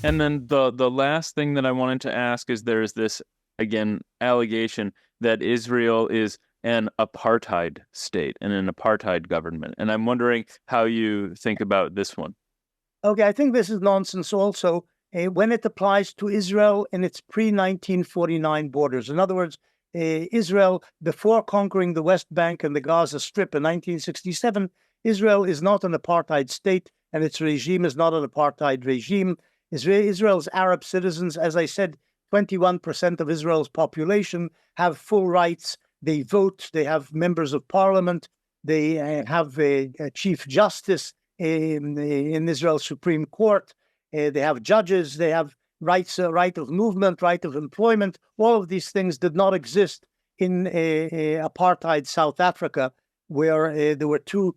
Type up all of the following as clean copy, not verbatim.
And then the last thing that I wanted to ask is there's this, again, allegation that Israel is an apartheid state and an apartheid government. And I'm wondering how you think about this one. Okay, I think this is nonsense also when it applies to Israel in its pre-1949 borders. In other words, Israel, before conquering the West Bank and the Gaza Strip in 1967, Israel is not an apartheid state, and its regime is not an apartheid regime. Israel's Arab citizens, as I said, 21% of Israel's population have full rights. They vote, they have members of parliament, they have a chief justice in Israel's Supreme Court. They have judges, they have rights, right of movement, right of employment. All of these things did not exist in apartheid South Africa, where there were two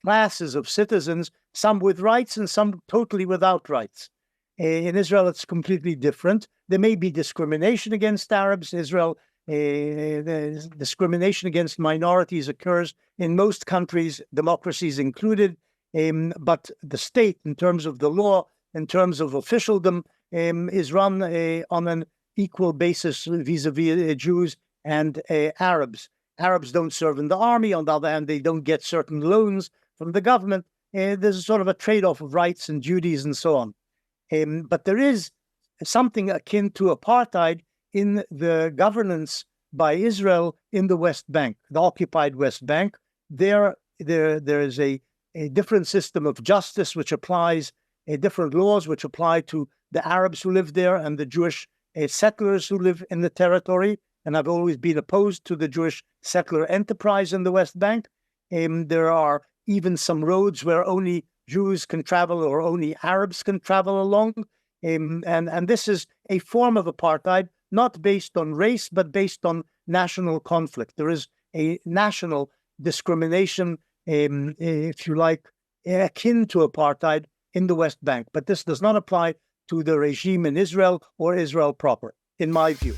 classes of citizens, some with rights and some totally without rights. In Israel, it's completely different. There may be discrimination against Arabs. Israel, discrimination against minorities occurs in most countries, democracies included. But the state, in terms of the law, in terms of officialdom, is run on an equal basis vis-a-vis Jews and Arabs. Arabs don't serve in the army. On the other hand, they don't get certain loans from the government. There's sort of a trade-off of rights and duties and so on. But there is something akin to apartheid in the governance by Israel in the West Bank, the occupied West Bank. There is a different system of justice which applies, different laws which apply to the Arabs who live there and the Jewish settlers who live in the territory. And I've always been opposed to the Jewish settler enterprise in the West Bank. There are even some roads where only Jews can travel or only Arabs can travel along. And this is a form of apartheid, not based on race, but based on national conflict. There is a national discrimination, if you like, akin to apartheid in the West Bank. But this does not apply to the regime in Israel or Israel proper, in my view.